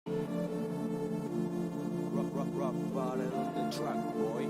Rock bottom on the track, boy.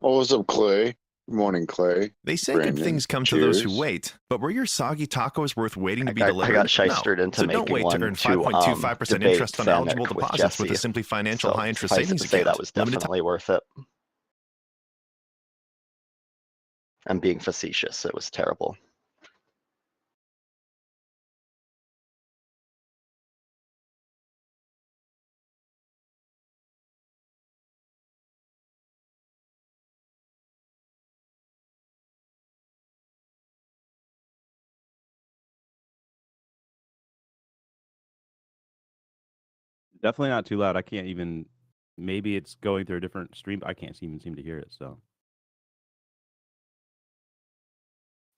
Oh, what's up, Clay? Good morning, Clay. They say Brandon, good things come to those who cheers. wait, but were your soggy tacos worth waiting to be I delivered? got shystered into So don't making wait to one earn to 5.25% debate interest on Fennec eligible with deposits with Jesse. the Simply Financial So High Interest suffice it Savings to say, account. that was Limited definitely worth it. I'm being facetious. It was terrible. Definitely not too loud. I can't even. Maybe it's going through a different stream. I can't even seem to hear it. So.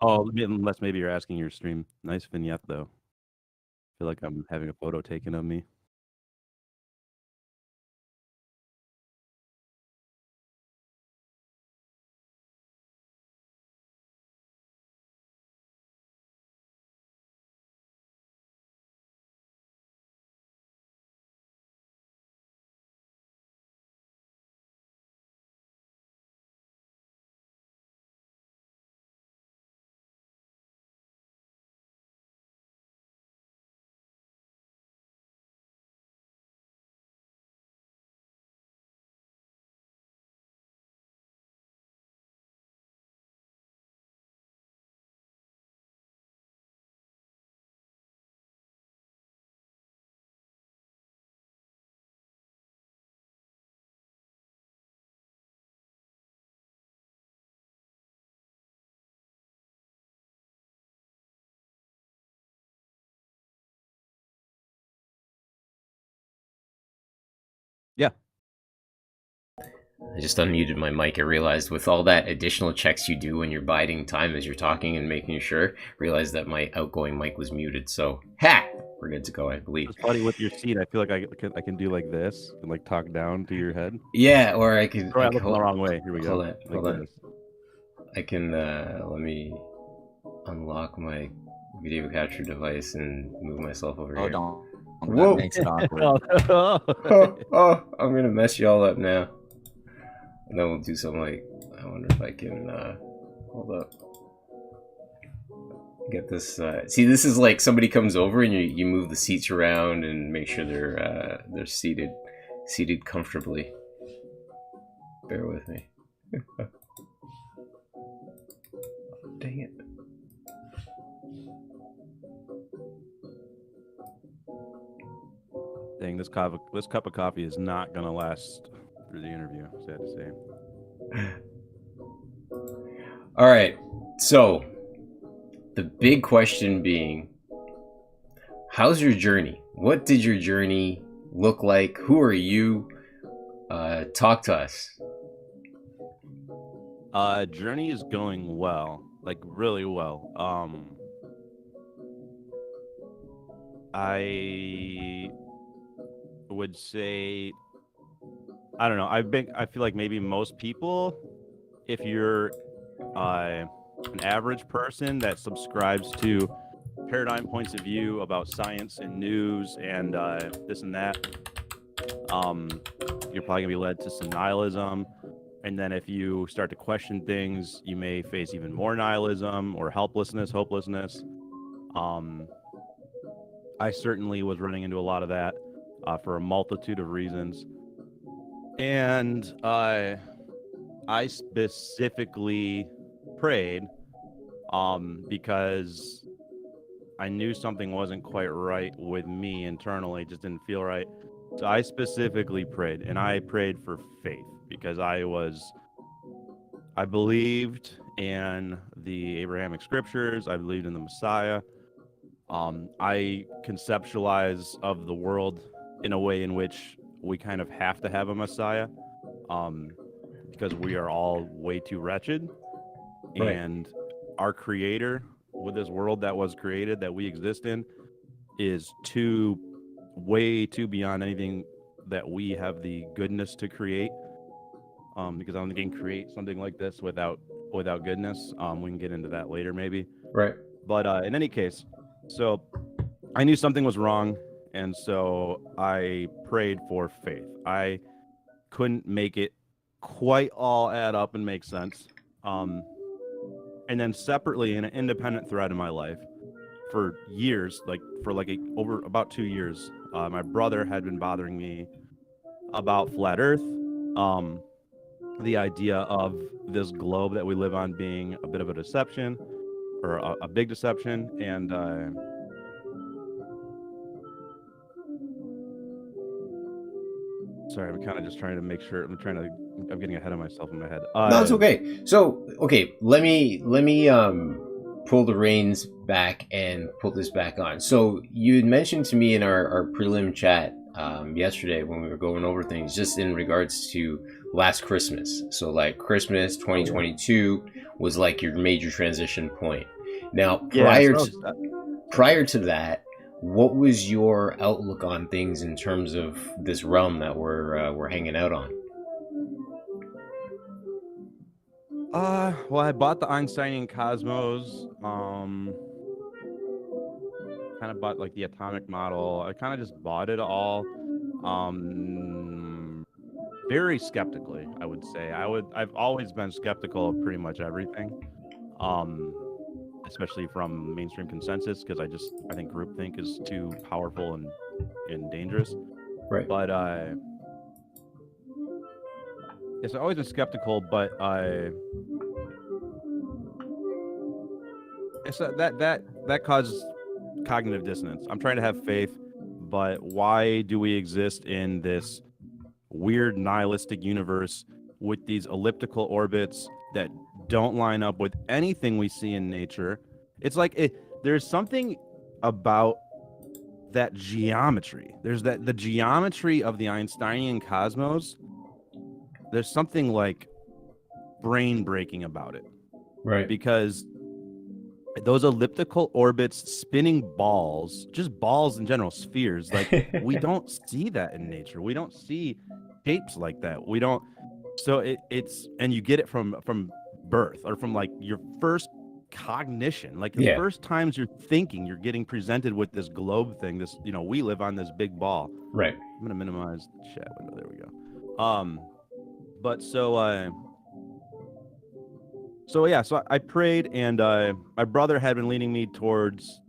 Oh, unless maybe you're asking your stream. Nice vignette though. I feel like I'm having a photo taken of me. Yeah. I just unmuted my mic. I realized with all that additional checks you do when you're biding time as you're talking and making sure, realized that my outgoing mic was muted. So, we're good to go, I believe. It's funny with your seat. I feel like I can do like this and like talk down to your head. Yeah, or I could. Oh, I looked the wrong way. Here we go. Hold on. I can. Let me unlock my video capture device and move myself over here. Don't. Whoa. That makes it awkward. Oh, I'm gonna mess you all up now. And then we'll do something like, I wonder if I can, hold up. Get this, see, this is like somebody comes over and you move the seats around and make sure they're seated comfortably. Bear with me. Dang it. Dang, this cup of coffee is not gonna last through the interview. Sad to say. All right, so the big question being, how's your journey? What did your journey look like? Who are you? Talk to us. Journey is going well, like really well. I would say, I don't know. I feel like maybe most people, if you're an average person that subscribes to paradigm points of view about science and news and this and that, you're probably gonna be led to some nihilism. And then if you start to question things, you may face even more nihilism or helplessness, hopelessness. I certainly was running into a lot of that for a multitude of reasons. And I specifically prayed because I knew something wasn't quite right with me internally, just didn't feel right. So I specifically prayed, and I prayed for faith because I believed in the Abrahamic scriptures. I believed in the Messiah. I conceptualize of the world in a way in which we kind of have to have a Messiah, because we are all way too wretched. Right. And our creator with this world that was created, that we exist in, is way too beyond anything that we have the goodness to create. Because I don't think you can create something like this without goodness. We can get into that later maybe. Right. But in any case, so I knew something was wrong, and so I prayed for faith. I couldn't make it quite all add up and make sense. And then separately, in an independent thread in my life, for years, over about 2 years, my brother had been bothering me about flat Earth, the idea of this globe that we live on being a bit of a deception, or a big deception, and sorry, I'm kind of just trying to make sure. I'm getting ahead of myself in my head. No, it's okay. So, okay, let me pull the reins back and pull this back on. So you had mentioned to me in our prelim chat yesterday when we were going over things, just in regards to last Christmas. So like Christmas 2022 was like your major transition point. Now, prior to that, what was your outlook on things in terms of this realm that we're hanging out on? Well, I bought the Einsteinian Cosmos. Kind of bought like the atomic model. I kind of just bought it all. Very skeptically, I would say. I've always been skeptical of pretty much everything. Especially from mainstream consensus, because I think groupthink is too powerful and dangerous. Right. But yes, I've always been skeptical, but that causes cognitive dissonance. I'm trying to have faith, but why do we exist in this weird nihilistic universe with these elliptical orbits that don't line up with anything we see in nature? It's like there's something about that geometry. There's the geometry of the Einsteinian cosmos there's something like brain breaking about it, Right. because those elliptical orbits, spinning balls, just balls in general, spheres, like we don't see that in nature. We don't see shapes like that. We don't. So it's and you get it from birth, or from like your first cognition, like the Yeah. first times you're thinking, you're getting presented with this globe thing. This, we live on this big ball. Right. I'm gonna minimize the chat window. There we go. But so I prayed, and my brother had been leading me towards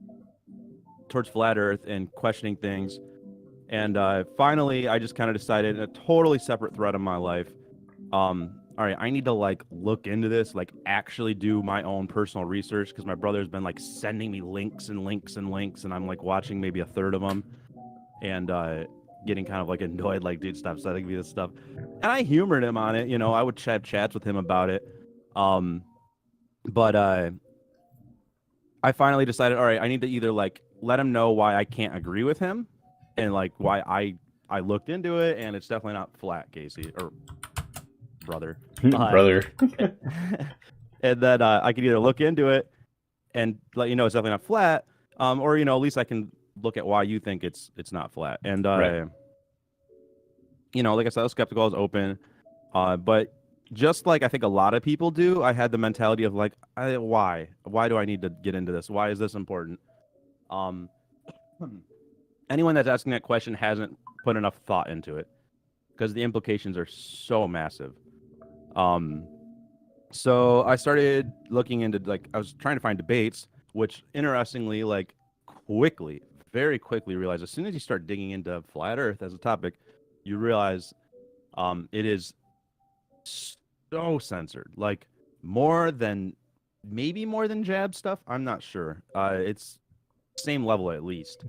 flat Earth and questioning things, and finally I just kind of decided, in a totally separate thread of my life, all right, I need to like look into this, like actually do my own personal research, because my brother's been like sending me links and links and links, and I'm like watching maybe a third of them, and getting kind of like annoyed, like, dude, stop sending me this stuff. And I humored him on it, I would chat chats with him about it. But I finally decided, all right, I need to either like let him know why I can't agree with him, and like why I looked into it, and it's definitely not flat, Casey, or brother. Brother. And then I could either look into it and let you know it's definitely not flat, or at least I can look at why you think it's not flat. And Right. Like I said, I was skeptical, I was open, but just like I think a lot of people do, I had the mentality of like, why do I need to get into this? Why is this important? Anyone that's asking that question hasn't put enough thought into it, because the implications are so massive. So I started looking into, like, I was trying to find debates, which interestingly, like, very quickly realized, as soon as you start digging into flat Earth as a topic, you realize it is so censored, like maybe more than jab stuff. I'm not sure. It's same level at least,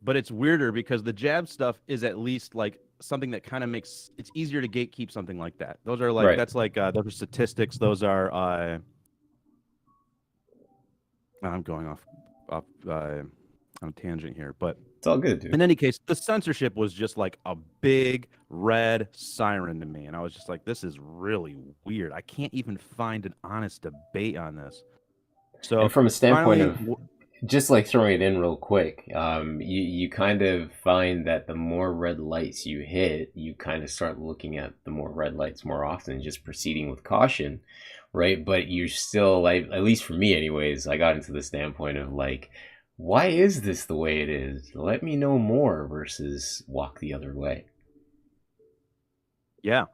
but it's weirder because the jab stuff is at least like something that kind of makes it's easier to gatekeep something like that. Those are like, Right. that's like those are statistics. Those are I'm going off on a tangent here, but It's all good, dude. in any case, the censorship was just like a big red siren to me, and I was just like, this is really weird. I can't even find an honest debate on this. So And from a standpoint finally, of just like throwing it in real quick, you kind of find that the more red lights you hit, you kind of start looking at the more red lights more often, just proceeding with caution, right? But you're still, like, at least for me anyways, I got into the standpoint of like, why is this the way it is? Let me know more, versus walk the other way. yeah,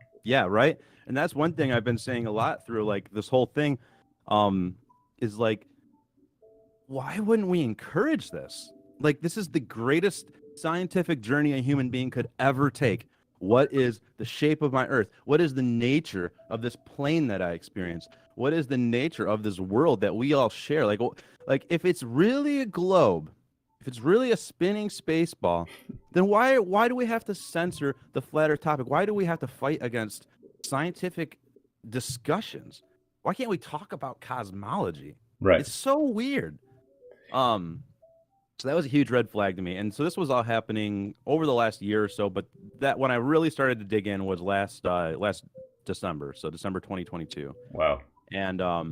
right. And that's one thing I've been saying a lot through like this whole thing, is like, why wouldn't we encourage this? Like, this is the greatest scientific journey a human being could ever take. What is the shape of my Earth? What is the nature of this plane that I experience? What is the nature of this world that we all share? Like if it's really a globe, if it's really a spinning space ball, then why do we have to censor the flat Earth topic? Why do we have to fight against scientific discussions? Why can't we talk about cosmology? Right. It's so weird. So that was a huge red flag to me. And so this was all happening over the last year or so, but that when I really started to dig in was last December, so December 2022. Wow. And I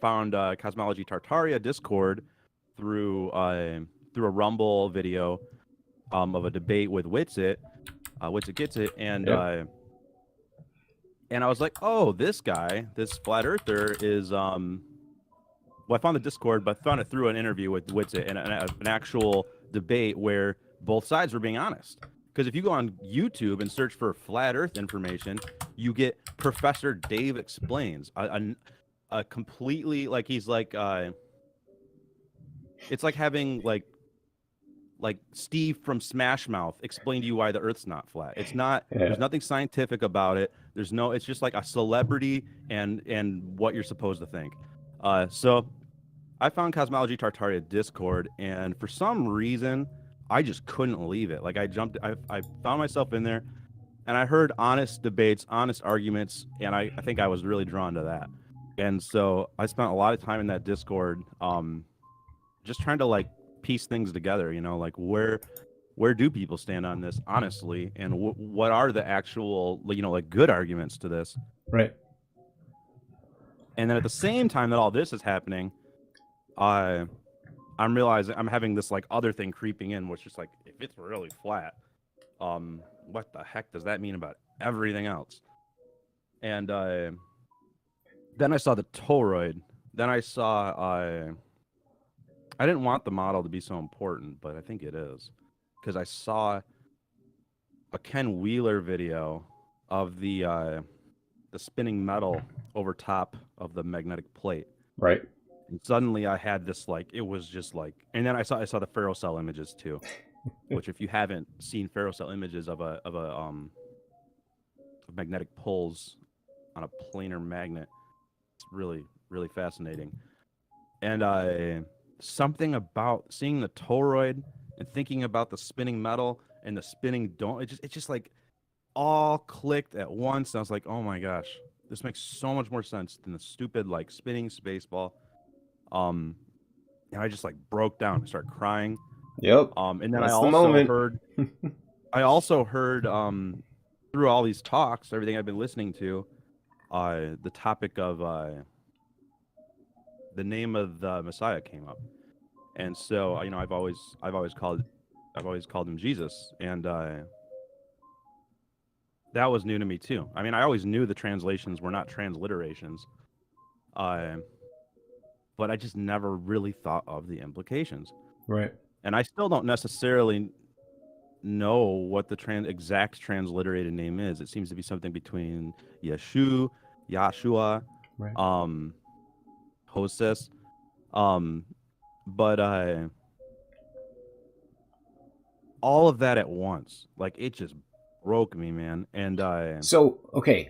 found Cosmology Tartaria Discord through a Rumble video of a debate with Witsit. Witsit gets it, and Yep. and I was like, oh, this guy, this flat earther is well, I found the Discord, but found it through an interview with Witsit and an actual debate where both sides were being honest. Because if you go on YouTube and search for flat Earth information, you get Professor Dave Explains, a completely, like, he's like, it's like having like Steve from Smash Mouth explain to you why the Earth's not flat. It's not. Yeah. There's nothing scientific about it. It's just like a celebrity and what you're supposed to think. So I found Cosmology Tartaria Discord, and for some reason, I just couldn't leave it. Like, I found myself in there, and I heard honest debates, honest arguments, and I think I was really drawn to that. And so I spent a lot of time in that Discord, just trying to like piece things together, like where where do people stand on this, honestly, and what are the actual, like good arguments to this? Right. And then at the same time that all this is happening, I'm realizing I'm having this like other thing creeping in, which is like, if it's really flat, what the heck does that mean about everything else? And then I saw the toroid. Then I saw I didn't want the model to be so important, but I think it is, because I saw a Ken Wheeler video of the spinning metal over top of the magnetic plate. Right. And suddenly I had this like, it was just like, and then I saw the ferrocell images too, which if you haven't seen ferrocell images of magnetic poles on a planar magnet, it's really, really fascinating. And something about seeing the toroid and thinking about the spinning metal and the spinning dome, it just like all clicked at once. And I was like, oh my gosh, this makes so much more sense than the stupid like spinning space ball. And I just like broke down and started crying. Yep. And then That's I the also moment. heard through all these talks, everything I've been listening to, the topic of the name of the Messiah came up. And so, I've always called him Jesus, and that was new to me too. I mean, I always knew the translations were not transliterations, but I just never really thought of the implications. Right. And I still don't necessarily know what the exact transliterated name is. It seems to be something between Yeshua, Right. Hoses, but all of that at once, like it just broke me, man. And So okay,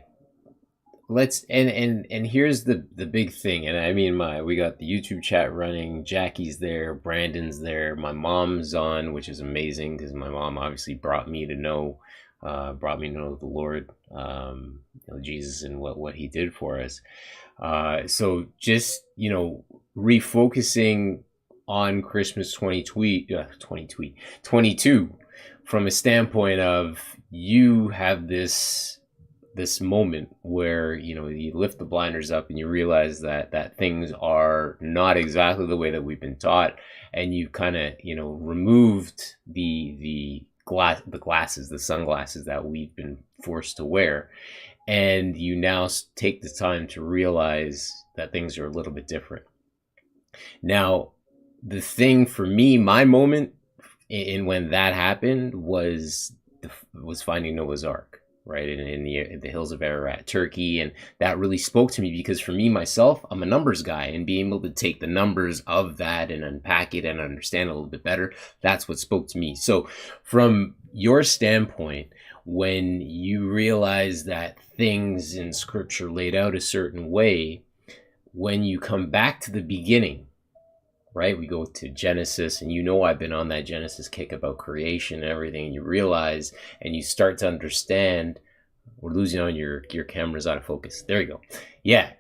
let's and here's the big thing. And I mean, we got the YouTube chat running. Jackie's there, Brandon's there, my mom's on, which is amazing because my mom obviously brought me to know the Lord, Jesus, and what He did for us. So just refocusing on Christmas 2022 from a standpoint of you have this moment where you lift the blinders up and you realize that things are not exactly the way that we've been taught, and you kind of removed the sunglasses that we've been forced to wear, and you now take the time to realize that things are a little bit different. Now, the thing for me, my moment in when that happened was finding Noah's Ark, right, in the hills of Ararat, Turkey, and that really spoke to me because for me myself, I'm a numbers guy, and being able to take the numbers of that and unpack it and understand it a little bit better, that's what spoke to me. So, from your standpoint, when you realize that things in Scripture laid out a certain way, when you come back to the beginning, right? We go to Genesis, and I've been on that Genesis kick about creation and everything, and you realize and you start to understand. We're losing on your camera's out of focus. There you go. Yeah.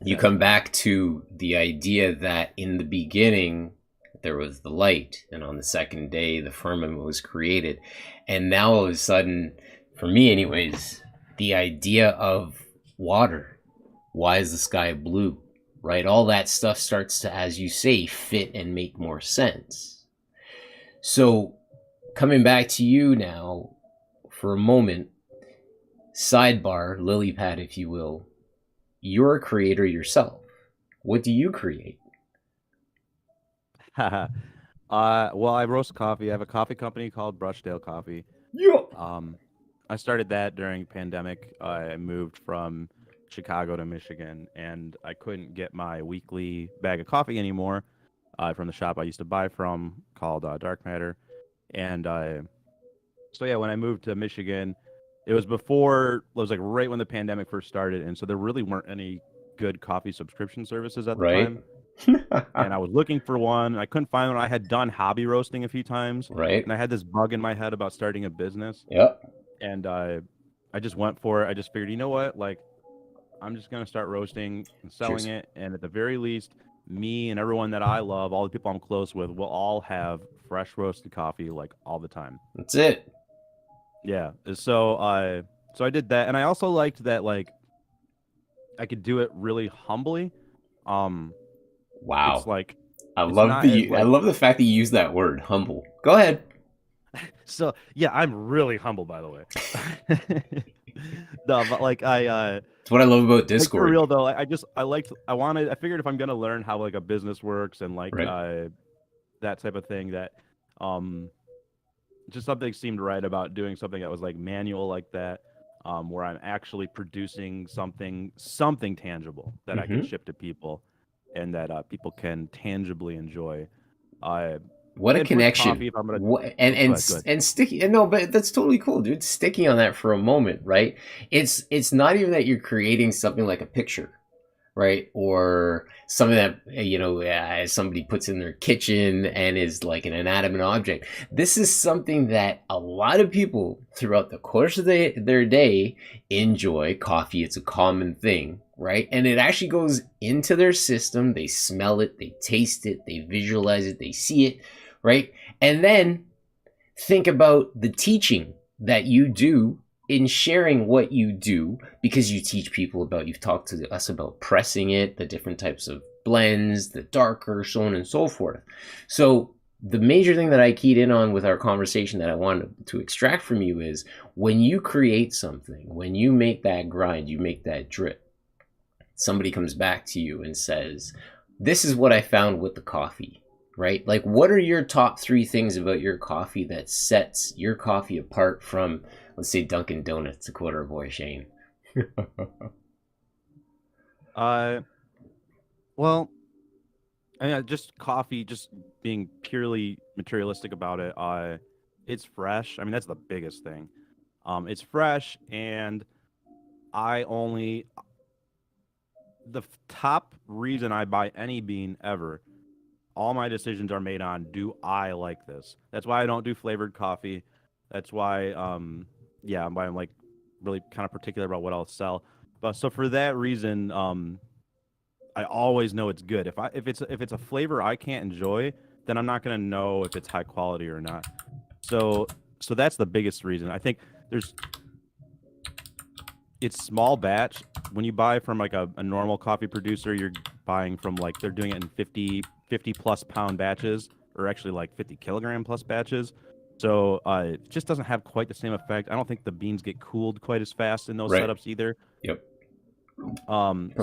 You come back to the idea that in the beginning there was the light, and on the second day the firmament was created. And now all of a sudden, for me anyways, the idea of water, why is the sky blue? Right? All that stuff starts to, as you say, fit and make more sense. So coming back to you now for a moment, sidebar, lily pad, if you will, you're a creator yourself. What do you create? well, I roast coffee. I have a coffee company called Brushtail Coffee. Yeah. I started that during pandemic. I moved from Chicago to Michigan, and I couldn't get my weekly bag of coffee anymore from the shop I used to buy from called Dark Matter. And so yeah, when I moved to Michigan, it was like right when the pandemic first started, and so there really weren't any good coffee subscription services at the time. And I was looking for one. I couldn't find one. I had done hobby roasting a few times, Right. and I had this bug in my head about starting a business. Yep. And I just went for it. I just figured, you know what, like, I'm just gonna start roasting and selling it, and at the very least, me and everyone that I love, all the people I'm close with, will all have fresh roasted coffee like all the time. That's it. Yeah. So I did that, and I also liked that like I could do it really humbly. Wow. It's like I it's love not as, I love the fact that you use that word, humble. Go ahead. so yeah, I'm really humble, by the way. No, but like That's what I love about like for Discord. real though, I figured if I'm gonna learn how like a business works and like Right. that type of thing, that just something seemed right about doing something that was like manual like that, where I'm actually producing something tangible that I can Mhm. ship to people, and that people can tangibly enjoy. What a And for connection. coffee, if I'm gonna What, go ahead. and sticky. No, but that's totally cool, dude. Sticky on that for a moment, right? It's not even that you're creating something like a picture, right? Or something that somebody puts in their kitchen and is like an inanimate object. This is something that a lot of people throughout the course of their day enjoy. Coffee, it's a common thing, right? And it actually goes into their system. They smell it, they taste it, they visualize it, they see it, right? And then think about the teaching that you do in sharing what you do, because you teach people about, you've talked to us about pressing it, the different types of blends, the darker, so on and so forth. So the major thing that I keyed in on with our conversation that I wanted to extract from you is, when you create something, when you make that grind, you make that drip, somebody comes back to you and says, this is what I found with the coffee, right? Like, what are your top 3 things about your coffee that sets your coffee apart from, let's say, Dunkin' Donuts, to quote our boy Shane? Well, I mean, just coffee, just being purely materialistic about it. It's fresh. I mean, that's the biggest thing. It's fresh, and I only top reason I buy any bean ever. All my decisions are made on, do I like this? That's why I don't do flavored coffee. That's why I'm like really kind of particular about what I'll sell. But so for that reason, I always know it's good. If it's a flavor I can't enjoy, then I'm not gonna know if it's high quality or not. So that's the biggest reason. I think it's small batch. When you buy from like a normal coffee producer, you're buying from like, they're doing it in 50 plus pound batches, or actually like 50 kilogram plus batches. So it just doesn't have quite the same effect. I don't think the beans get cooled quite as fast in those Right. setups either. Yep.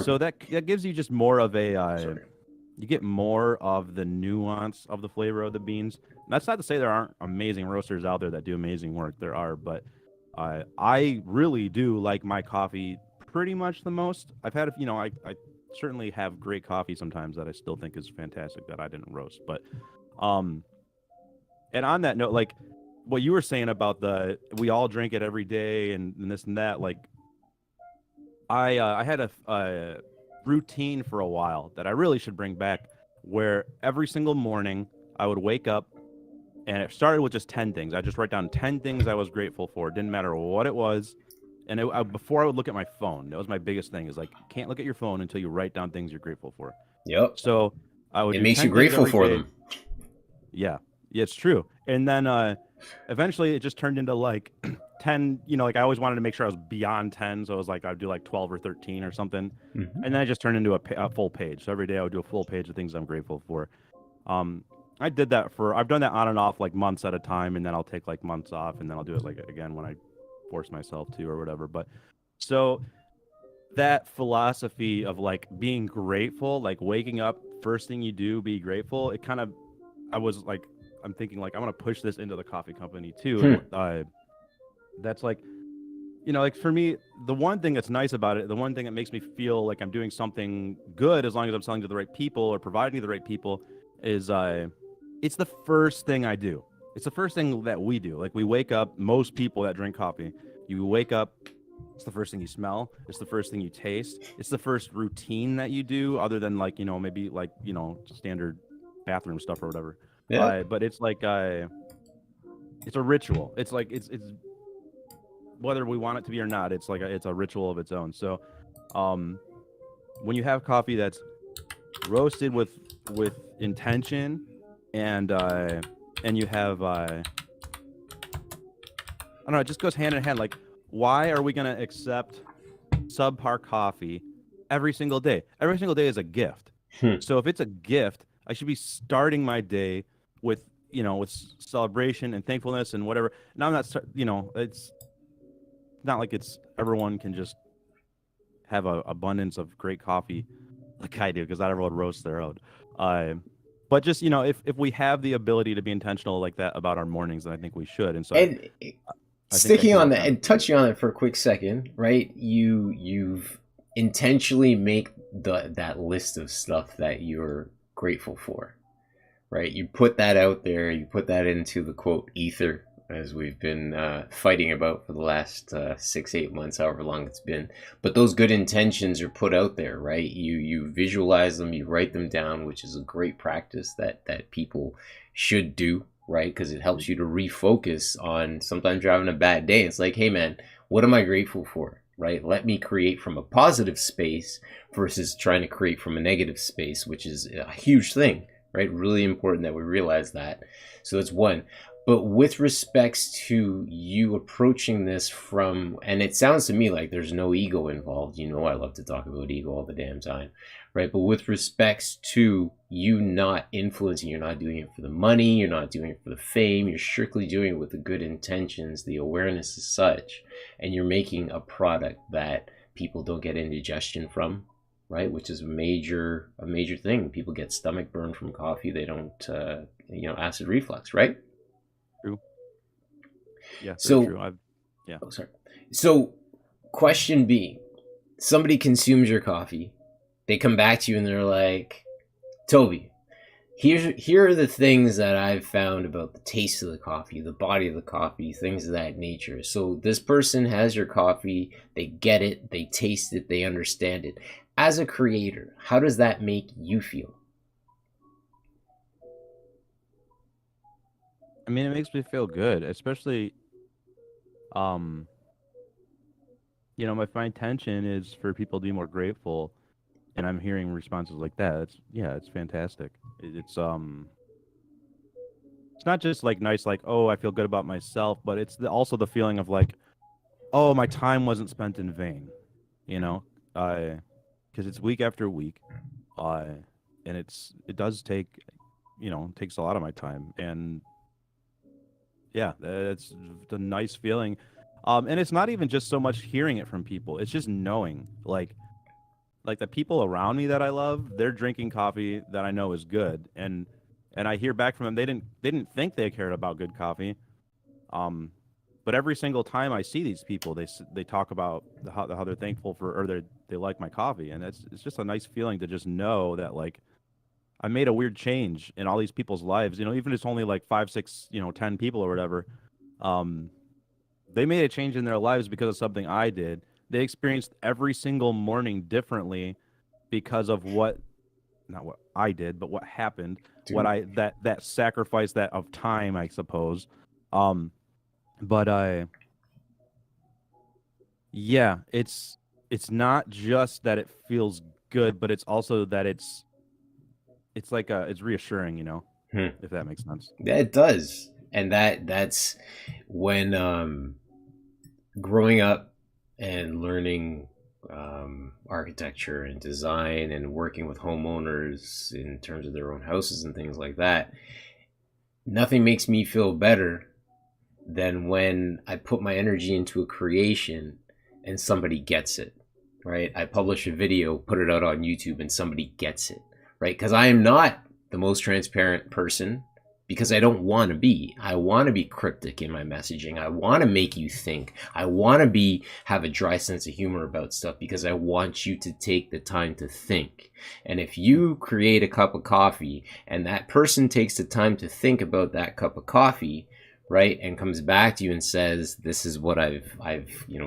So that gives you just more of a Sorry. you get more of the nuance of the flavor of the beans. And that's not to say there aren't amazing roasters out there that do amazing work. There are, but I really do like my coffee pretty much the most. I've had, I certainly have great coffee sometimes that I still think is fantastic that I didn't roast. But and on that note, like what you were saying about we all drink it every day and this and that, like I had a routine for a while that I really should bring back, where every single morning I would wake up, and it started with just 10 things. I just write down 10 things I was grateful for. It didn't matter what it was. And before I would look at my phone, that was my biggest thing, is like, can't look at your phone until you write down things you're grateful for. Yep. So I would It do makes 10 you things grateful every for day. them. Yeah, it's true. And then eventually it just turned into like 10, like I always wanted to make sure I was beyond 10. So it was like, I'd do like 12 or 13 or something. Mhm. And then it just turned into a full page. So every day I would do a full page of things I'm grateful for. I've done that on and off like months at a time, and then I'll take like months off, and then I'll do it like again when I force myself to or whatever. But so that philosophy of like being grateful, like waking up, first thing you do, be grateful. I'm thinking like, I'm going to push this into the coffee company too. And that's like, like for me, the one thing that's nice about it, the one thing that makes me feel like I'm doing something good, as long as I'm selling to the right people or providing to the right people, is it's the first thing I do. It's the first thing that we do. Like, we wake up, most people that drink coffee, you wake up, it's the first thing you smell, it's the first thing you taste, it's the first routine that you do, other than like, maybe like, standard bathroom stuff or whatever. Yeah. But it's like it's a ritual. It's like it's whether we want it to be or not, it's like it's a ritual of its own. So when you have coffee that's roasted with intention, and you have I don't know, it just goes hand in hand. Like, why are we gonna accept subpar coffee every single day? Every single day is a gift. So if it's a gift, I should be starting my day with, with celebration and thankfulness and whatever. Now I'm not, it's not like it's everyone can just have a abundance of great coffee like I do, because not everyone roasts their own. But just, if we have the ability to be intentional like that about our mornings, then I think we should. And so And sticking on that and touching on it for a quick second, right? You've intentionally make that list of stuff that you're grateful for, right? You put that out there. You put that into the quote ether, as we've been fighting about for the last 6-8 months, however long it's been. But those good intentions are put out there, right? You visualize them, you write them down, which is a great practice that people should do, right? Because it helps you to refocus on, sometimes you're having a bad day. It's like, hey man, what am I grateful for, right? Let me create from a positive space versus trying to create from a negative space, which is a huge thing, right? Really important that we realize that. So that's one. But with respects to you approaching this from, and it sounds to me like there's no ego involved. I love to talk about ego all the damn time, right? But with respects to you not influencing, you're not doing it for the money, you're not doing it for the fame, you're strictly doing it with the good intentions, the awareness is such, and you're making a product that people don't get indigestion from, right? Which is a major thing. People get stomach burn from coffee. They don't, acid reflux, right? True. Yeah. So true. Oh, sorry. So, question B: somebody consumes your coffee, they come back to you and they're like, "Toby, here are the things that I've found about the taste of the coffee, the body of the coffee, things of that nature." So this person has your coffee, they get it, they taste it, they understand it. As a creator, how does that make you feel? I mean, it makes me feel good, especially, my intention is for people to be more grateful, and I'm hearing responses like that. It's fantastic. It's not just like nice, like, oh, I feel good about myself, but it's also the feeling of like, oh, my time wasn't spent in vain, because it's week after week, and it does take, takes a lot of my time, and yeah, it's a nice feeling. And it's not even just so much hearing it from people. It's just knowing, like the people around me that I love, they're drinking coffee that I know is good. And I hear back from them, they didn't think they cared about good coffee. But every single time I see these people, they talk about how they're thankful for, or they like my coffee. And it's just a nice feeling to just know that, like, I made a weird change in all these people's lives, even if it's only like 5, 6, 10 people or whatever. They made a change in their lives because of something I did. They experienced every single morning differently because of not what I did, but what happened, Dude. that sacrifice of time, I suppose. Yeah, it's not just that it feels good, but it's also that it's like it's reassuring, if that makes sense. Yeah, it does. And that's when growing up and learning architecture and design and working with homeowners in terms of their own houses and things like that, nothing makes me feel better than when I put my energy into a creation and somebody gets it, right? I publish a video, put it out on YouTube, and somebody gets it, right? Because I am not the most transparent person, because I don't want to be. I want to be cryptic in my messaging. I want to make you think. I want to have a dry sense of humor about stuff, because I want you to take the time to think. And if you create a cup of coffee and that person takes the time to think about that cup of coffee, right, and comes back to you and says, this is what I've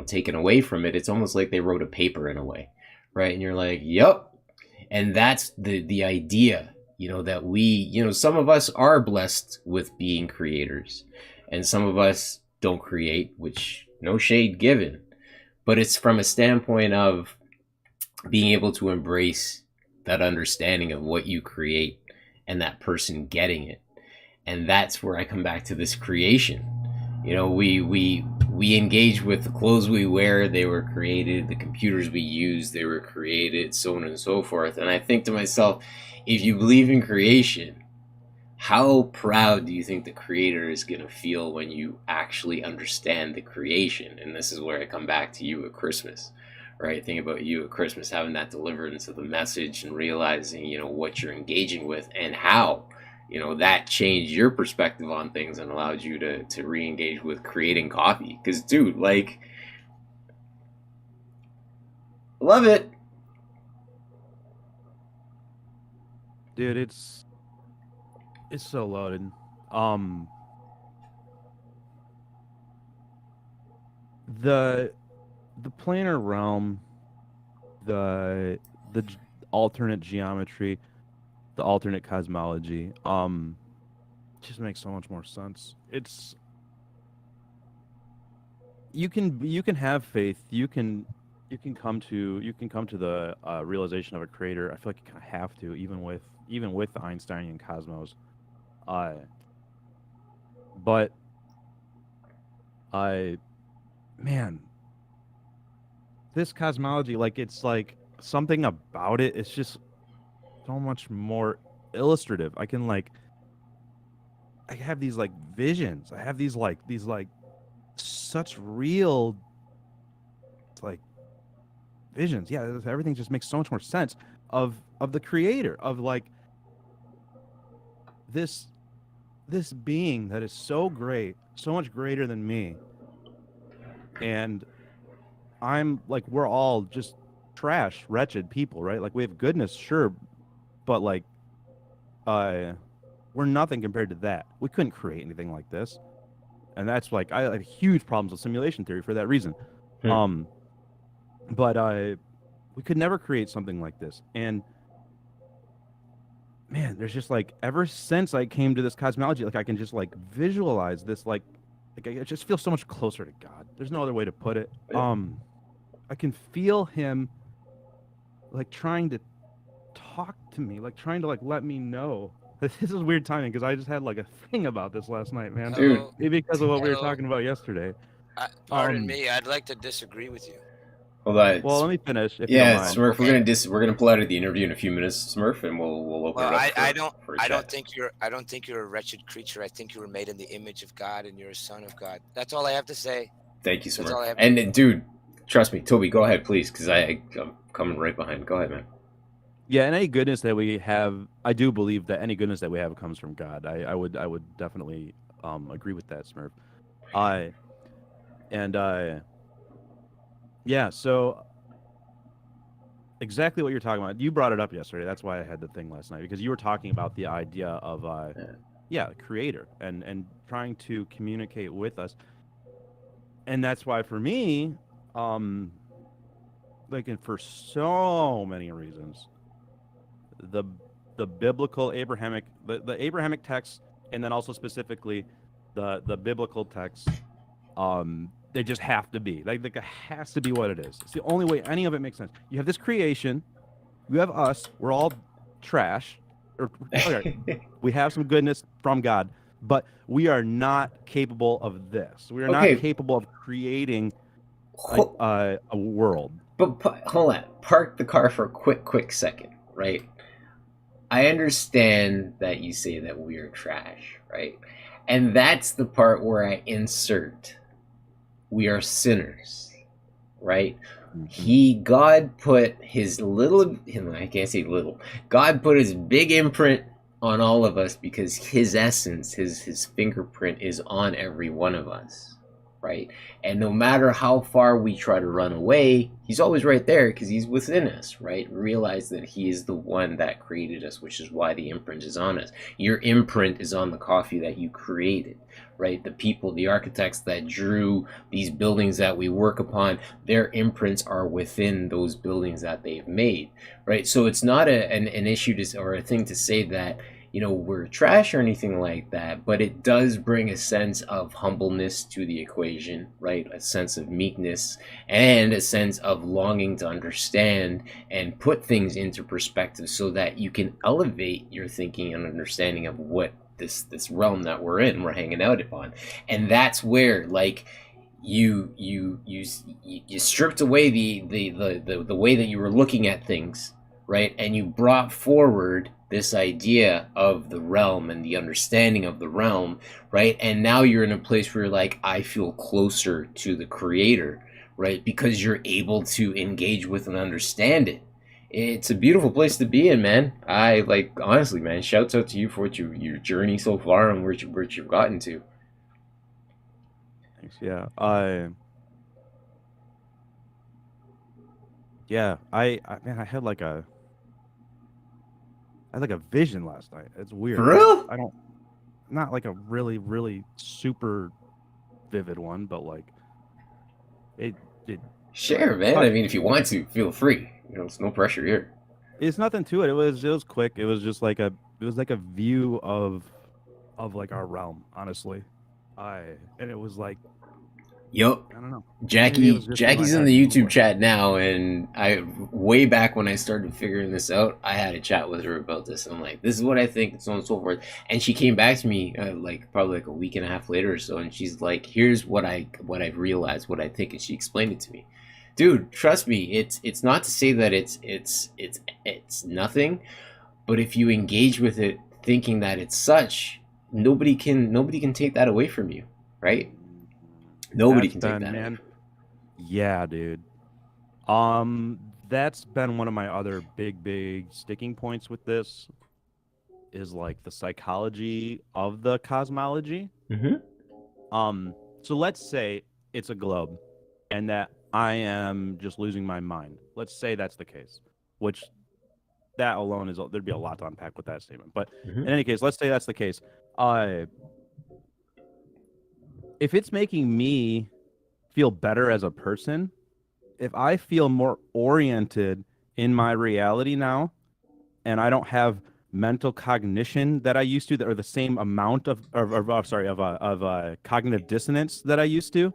taken away from it, it's almost like they wrote a paper in a way, right? And you're like, yep. And that's the idea, that we, some of us are blessed with being creators, and some of us don't create, which no shade given, but it's from a standpoint of being able to embrace that understanding of what you create and that person getting it. And that's where I come back to this creation. You know, we engage with the clothes we wear, they were created, the computers we use, they were created, so on and so forth. And I think to myself, if you believe in creation, how proud do you think the creator is going to feel when you actually understand the creation? And this is where I come back to you at Christmas, right? Think about you at Christmas, having that deliverance of the message and realizing, you know, what you're engaging with and how, you know, that changed your perspective on things and allowed you to re-engage with creating coffee. Because, dude, like, love it. Dude, it's so loaded. The planar realm, the alternate geometry, the alternate cosmology, just makes so much more sense. It's you can have faith. You can come to the realization of a creator. I feel like you kind of have to, even with the Einsteinian cosmos. But man, this cosmology, like, it's like something about it. It's just so much more illustrative. I have these like visions. I have these such real like visions. Yeah, everything just makes so much more sense of the creator, of like this being that is so great, so much greater than me. And I'm like, we're all just trash, wretched people, right? Like, we have goodness, sure, but like we're nothing compared to that. We couldn't create anything like this. And that's like, I have huge problems with simulation theory for that reason. But we could never create something like this. And man, there's just like, ever since I came to this cosmology, like, I can just like visualize this, like I just feel so much closer to God. There's no other way to put it. I can feel him like trying to talk to me, like trying to like let me know. This is weird timing because I just had like a thing about this last night, man. Dude. Maybe because of what we were talking about yesterday. Pardon me, I'd like to disagree with you. Hold on. Well, let me finish. If you don't mind. Smurf, we're gonna pull out of the interview in a few minutes, Smurf, and we'll open it up. I don't think you're a wretched creature. I think you were made in the image of God, and you're a son of God. That's all I have to say. Thank you, That's all I Smurf. have And dude, trust me, Toby, go ahead, please, because I'm coming right behind. Go ahead, man. Yeah, and any goodness that we have, I do believe that any goodness that we have comes from God. I would definitely agree with that, Smurf. Yeah, so exactly what you're talking about. You brought it up yesterday. That's why I had the thing last night, because you were talking about the idea of creator and trying to communicate with us. And that's why for me, and for so many reasons, the biblical Abrahamic, the Abrahamic text, and then also specifically the biblical text, they just have to be like it has to be what it is. It's the only way any of it makes sense. You have this creation, you have us, we're all trash, we have some goodness from God, but we are not capable of this. We are not capable of creating a world. But hold on, park the car for a quick second, right? I understand that you say that we are trash, right? And that's the part where I insert, we are sinners, right? God put his I can't say little, God put his big imprint on all of us because his essence, his fingerprint is on every one of us, right? And no matter how far we try to run away, he's always right there because he's within us, right? Realize that he is the one that created us, which is why the imprint is on us. Your imprint is on the coffee that you created, right? The people, the architects that drew these buildings that we work upon, their imprints are within those buildings that they've made, right? So it's not an issue or a thing to say that, we're trash or anything like that, but it does bring a sense of humbleness to the equation, right? A sense of meekness and a sense of longing to understand and put things into perspective so that you can elevate your thinking and understanding of what this realm that we're hanging out upon. And that's where, like, you stripped away the way that you were looking at things, right? And you brought forward this idea of the realm and the understanding of the realm, right? And now you're in a place where you're like, I feel closer to the creator, right? Because you're able to engage with and understand it. It's a beautiful place to be in, man. I like, honestly, man, shouts out to you for what your journey so far and where you've gotten to. Thanks. Yeah. I man, I had like a vision last night. It's weird. For real? I don't, not like a really, really super vivid one, but like it Share, man. I mean, if you want to, feel free. It's no pressure here. it's nothing to it. It was quick. It was just like a view of like our realm, honestly. And it was like, Yup. I don't know. Jackie's in the YouTube chat now, and I way back when I started figuring this out, I had a chat with her about this. I'm like, this is what I think, and so on and so forth. And she came back to me like probably like a week and a half later or so, and she's like, here's what I've realized, what I think, and she explained it to me. Dude, trust me, it's not to say that it's nothing, but if you engage with it thinking that it's such, nobody can take that away from you, right? Nobody can take that, man. Yeah, dude. That's been one of my other big sticking points with this, is like the psychology of the cosmology. Mm-hmm. So let's say it's a globe, and that I am just losing my mind. Let's say that's the case, which that alone is, there'd be a lot to unpack with that statement. But in any case, let's say that's the case. If it's making me feel better as a person, if I feel more oriented in my reality now, and I don't have mental cognition that I used to, or the same amount of cognitive dissonance that I used to,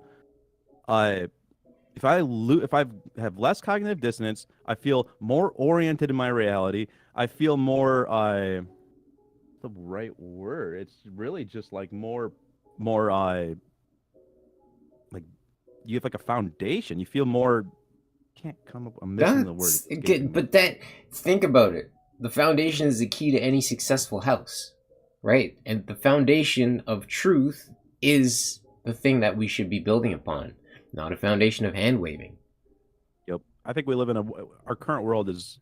if I have less cognitive dissonance, I feel more oriented in my reality. I feel more the right word. It's really just like more like you have like a foundation. You feel more. Can't come up. I'm missing the word. But think about it. The foundation is the key to any successful house, right? And the foundation of truth is the thing that we should be building upon, not a foundation of hand waving. Yep. I think we live in our current world is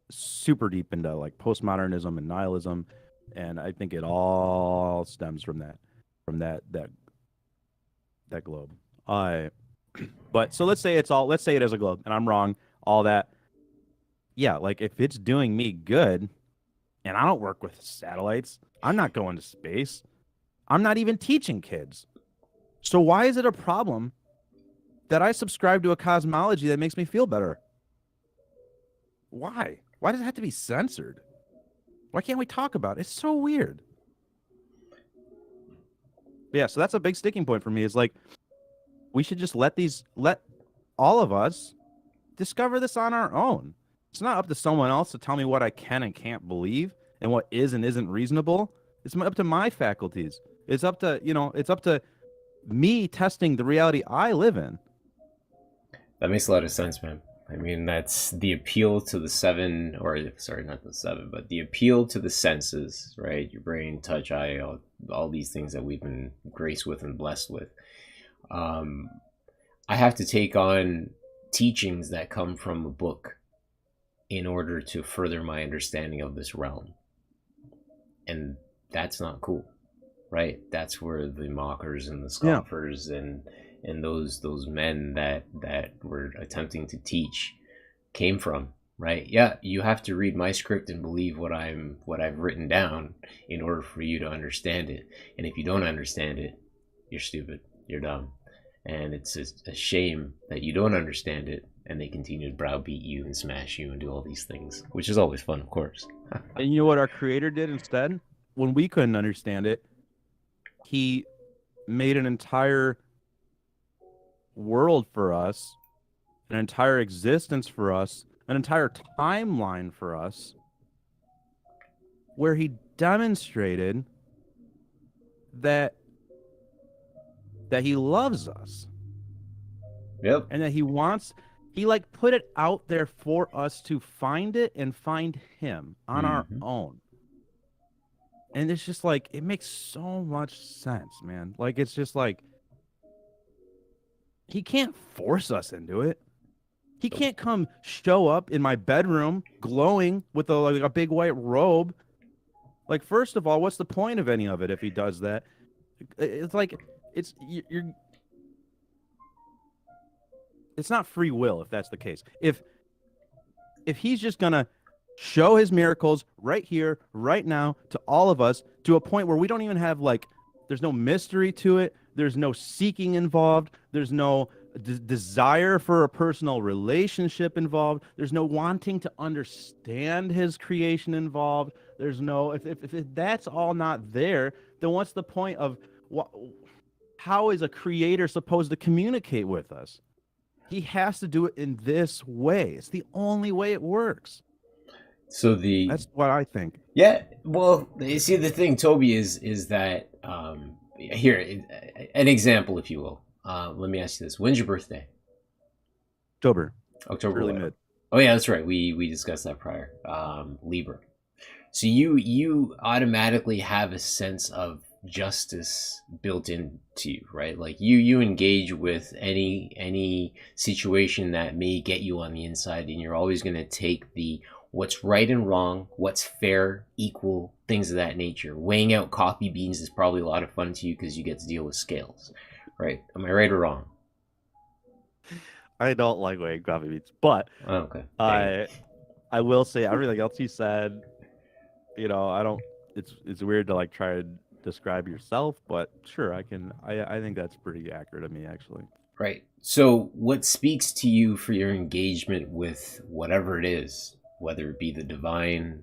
super deep into like postmodernism and nihilism, and I think it all stems from that globe. But so let's say it is a globe, and I'm wrong. All that, yeah. Like if it's doing me good, and I don't work with satellites, I'm not going to space. I'm not even teaching kids. So why is it a problem that I subscribe to a cosmology that makes me feel better? Why? Why does it have to be censored? Why can't we talk about it? It's so weird. But yeah, so that's a big sticking point for me. Is like, we should just let all of us discover this on our own. It's not up to someone else to tell me what I can and can't believe and what is and isn't reasonable. It's up to my faculties. It's up to me testing the reality I live in. That makes a lot of sense, man. I mean, that's the appeal to the seven, or sorry, not the seven, but the appeal to the senses, right? Your brain, touch, eye, all these things that we've been graced with and blessed with. I have to take on teachings that come from a book in order to further my understanding of this realm. And that's not cool, right? That's where the mockers and the scoffers and those men that were attempting to teach came from, right? Yeah, you have to read my script and believe what I've written down in order for you to understand it. And if you don't understand it, you're stupid, you're dumb. And it's just a shame that you don't understand it and they continue to browbeat you and smash you and do all these things, which is always fun, of course. And you know what our creator did instead? When we couldn't understand it, he made an entire world for us, an entire existence for us, an entire timeline for us, where he demonstrated that he loves us. Yep. And that he like put it out there for us to find it and find him on our own. And it's just like, it makes so much sense, man. Like, it's just like, he can't force us into it. He can't come show up in my bedroom glowing with a big white robe. Like, first of all, what's the point of any of it if he does that? It's like, you're it's not free will if that's the case. If he's just gonna show his miracles right here, right now, to all of us, to a point where we don't even have there's no mystery to it. There's no seeking involved. There's no desire for a personal relationship involved. There's no wanting to understand his creation involved. There's no if that's all not there, then what's the point of how is a creator supposed to communicate with us? He has to do it in this way. It's the only way it works. So that's what I think. Yeah, well, you see, the thing, Toby, is that here, an example, if you will. Let me ask you this: when's your birthday? October. Early mid. Oh yeah, that's right. We discussed that prior. Libra. So you automatically have a sense of justice built into you, right? Like you engage with any situation that may get you on the inside, and you're always going to take the what's right and wrong, what's fair, equal, things of that nature. Weighing out coffee beans is probably a lot of fun to you because you get to deal with scales, right? Am I right or wrong? I don't like weighing coffee beans, but okay. I will say everything else you said. You know, I don't. It's weird to try to describe yourself, but sure, I can. I think that's pretty accurate of me, actually. Right. So, what speaks to you for your engagement with whatever it is, whether it be the divine,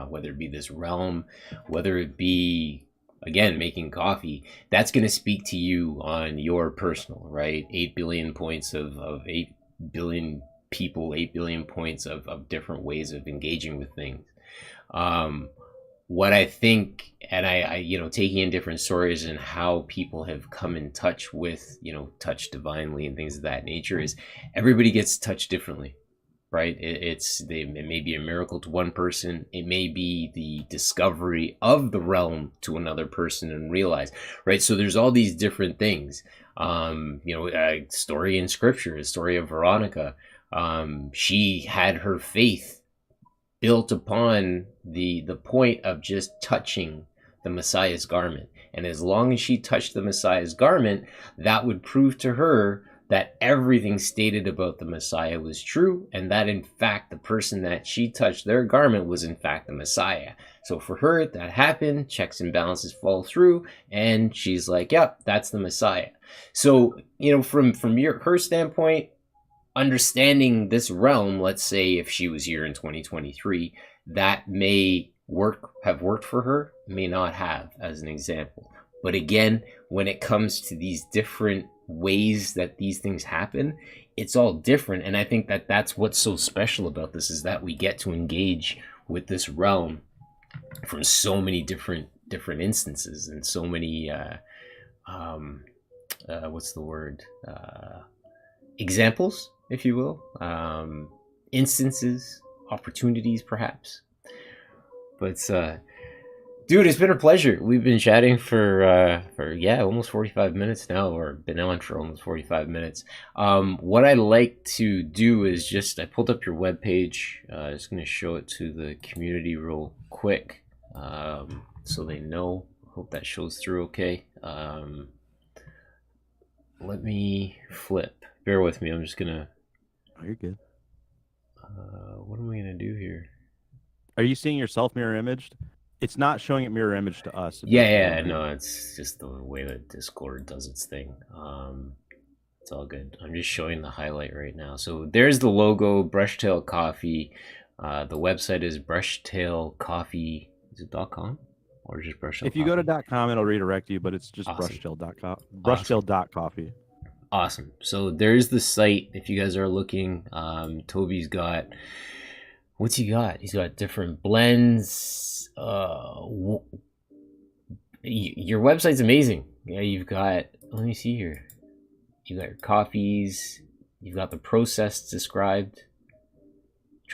whether it be this realm, whether it be, again, making coffee, that's going to speak to you on your personal, right? 8 billion points of 8 billion people, 8 billion points of different ways of engaging with things. What I think, and I taking in different stories and how people have come in touch with, touch divinely and things of that nature, is everybody gets touched differently, right? It may be a miracle to one person. It may be the discovery of the realm to another person and realize, right? So there's all these different things. A story in scripture, a story of Veronica. She had her faith built upon the point of just touching the Messiah's garment. And as long as she touched the Messiah's garment, that would prove to her that everything stated about the Messiah was true, and that in fact the person that she touched, their garment, was in fact the Messiah. So for her, that happened, checks and balances fall through, and she's like, yep, that's the Messiah. So, from her standpoint, understanding this realm, let's say if she was here in 2023, that may have worked for her, may not have, as an example. But again, when it comes to these different ways that these things happen, it's all different. And I think that that's what's so special about this, is that we get to engage with this realm from so many different instances and so many examples, if you will, instances, opportunities, perhaps. But dude, it's been a pleasure. We've been chatting for almost 45 minutes now, or been on for almost 45 minutes. What I'd like to do is I pulled up your webpage. Just going to show it to the community real quick, so they know. Hope that shows through okay. Let me flip. Bear with me. I'm just gonna. Oh, you're good. What am I gonna do here? Are you seeing yourself mirror imaged? It's not showing it mirror image to us. Yeah, no, it's just the way that Discord does its thing. It's all good. I'm just showing the highlight right now. So there's the logo, Brushtail Coffee. The website is brushtailcoffee. Is it .com or just Brushtail? If you go to .com, it'll redirect you, but it's just Awesome. brushtail.com. Awesome. Brushtail.coffee. Awesome. So there's the site. If you guys are looking, Toby's got, what's he got? He's got different blends. Your website's amazing. Yeah, you've got, let me see here. You got your coffees. You've got the process described.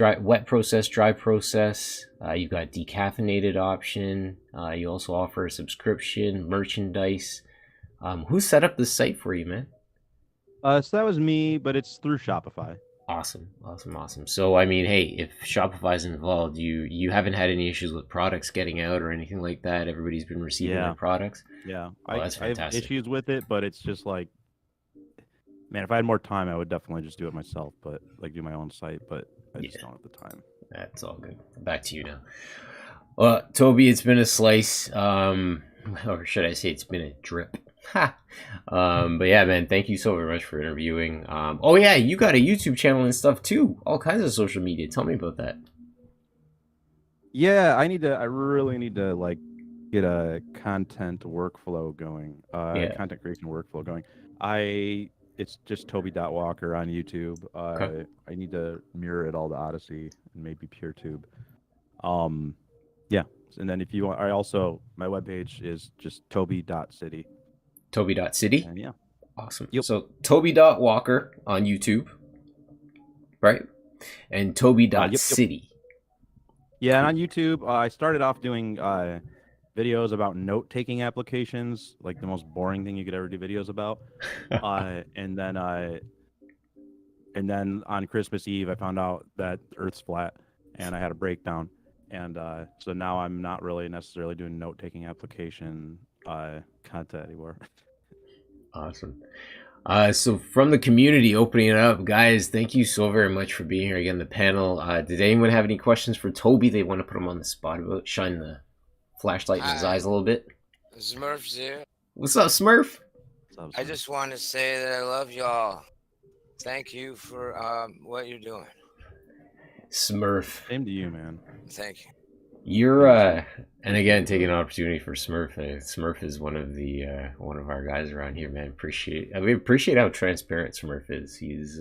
Wet process, dry process. You've got decaffeinated option. You also offer a subscription, merchandise. Who set up this site for you, man? So that was me, but it's through Shopify. Awesome. So I mean, hey, if Shopify's involved, you haven't had any issues with products getting out or anything like that. Everybody's been receiving their products. Yeah, that's I have fantastic. issues with it, but it's just like, man, if I had more time, I would definitely just do it myself. But like do my own site, but I just don't have the time. That's all good. Back to you now. Well, Toby, it's been a slice, or should I say, it's been a drip. But yeah, man, thank you so very much for interviewing. Oh yeah, you got a YouTube channel and stuff too. All kinds of social media. Tell me about that. Yeah, I really need to like get a content workflow going. Content creation workflow going. It's just Toby.Walker on YouTube. Okay. I need to mirror it all to Odyssey and maybe PeerTube. Yeah. And then if you want, my webpage is just Toby.City. Toby.City? And yeah. Awesome. Yep. So Toby.Walker on YouTube, right? And Toby.City. Yeah, and on YouTube, I started off doing videos about note-taking applications, like the most boring thing you could ever do videos about. And then on Christmas Eve, I found out that the Earth's flat, and I had a breakdown. And so now I'm not really necessarily doing note-taking application content anymore. Awesome. So from the community, opening it up, guys, thank you so very much for being here again, the panel. Did anyone have any questions for Toby? They want to put him on the spot about shine the flashlight in his eyes a little bit. Smurf's here. What's up, Smurf? I just want to say that I love y'all. Thank you for what you're doing. Smurf. Same to you, man. Thank you. You're and again, taking an opportunity for Smurf. Smurf is one of our guys around here, man. We appreciate how transparent Smurf is. He's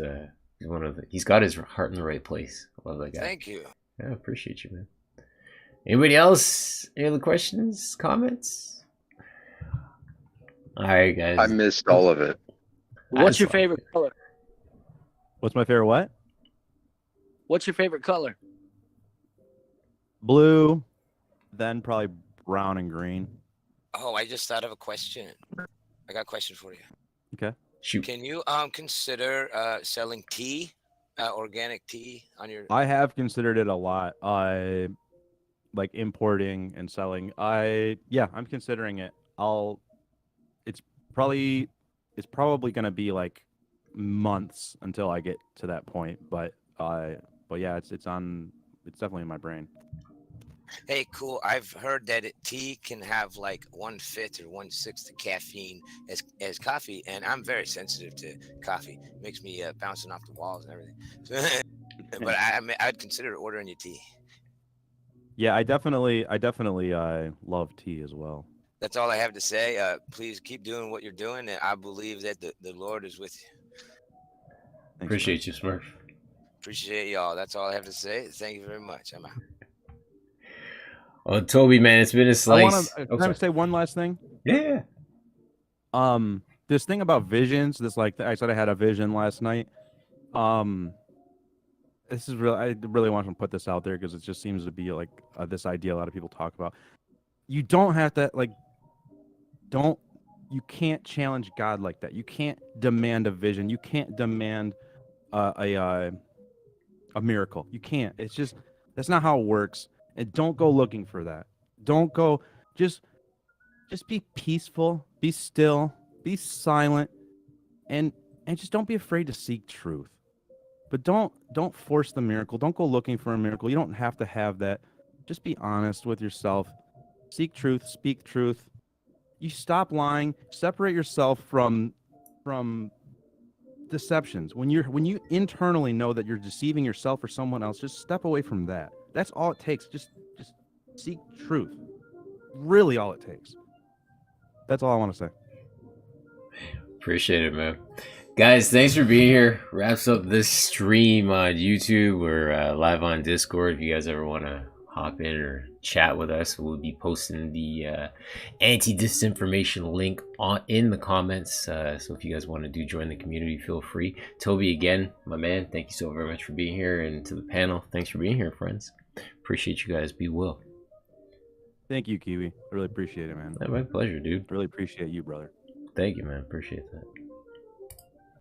got his heart in the right place. I love that guy. Thank you. Yeah, I appreciate you, man. Anybody else? Any other questions, comments? All right, guys. I missed all of it. What's your favorite color? What's my favorite what? What's your favorite color? Blue, then probably brown and green. Oh, I just thought of a question. I got a question for you. Okay. Shoot. Can you consider selling tea, organic tea on your? I have considered it a lot. Like importing and selling. I'm considering it. It's probably gonna be like months until I get to that point. But yeah, it's definitely in my brain. Hey, cool. I've heard that tea can have like 1/5 or 1/6 the caffeine as coffee, and I'm very sensitive to coffee. It makes me bouncing off the walls and everything. But I'd consider ordering your tea. Yeah, I definitely love tea as well. That's all I have to say. Please keep doing what you're doing, and I believe that the Lord is with you. Thanks, Appreciate you, Smurf. Appreciate y'all. That's all I have to say. Thank you very much. I'm out. Oh, Toby, man, it's been a slice. Can I say one last thing? Yeah. This thing about visions. I said I had a vision last night. This is real. I really want to put this out there because it just seems to be like this idea a lot of people talk about. You don't have to you can't challenge God like that. You can't demand a vision. You can't demand a miracle. You can't. It's just that's not how it works. And don't go looking for that. Don't go. Just be peaceful. Be still. Be silent. And just don't be afraid to seek truth. But don't force the miracle. Don't go looking for a miracle. You don't have to have that. Just be honest with yourself. Seek truth. Speak truth. You stop lying. Separate yourself from deceptions. When you internally know that you're deceiving yourself or someone else, just step away from that. That's all it takes. Just seek truth. Really all it takes. That's all I want to say. Appreciate it, man. Guys, thanks for being here. Wraps up this stream on YouTube or live on Discord. If you guys ever want to hop in or chat with us, we'll be posting the anti-disinformation link in the comments. So if you guys want to join the community, feel free. Toby, again, my man, thank you so very much for being here. And to the panel, thanks for being here, friends. Appreciate you guys. Be well. Thank you, Kiwi. I really appreciate it, man. My pleasure, dude. Really appreciate you, brother. Thank you, man. Appreciate that.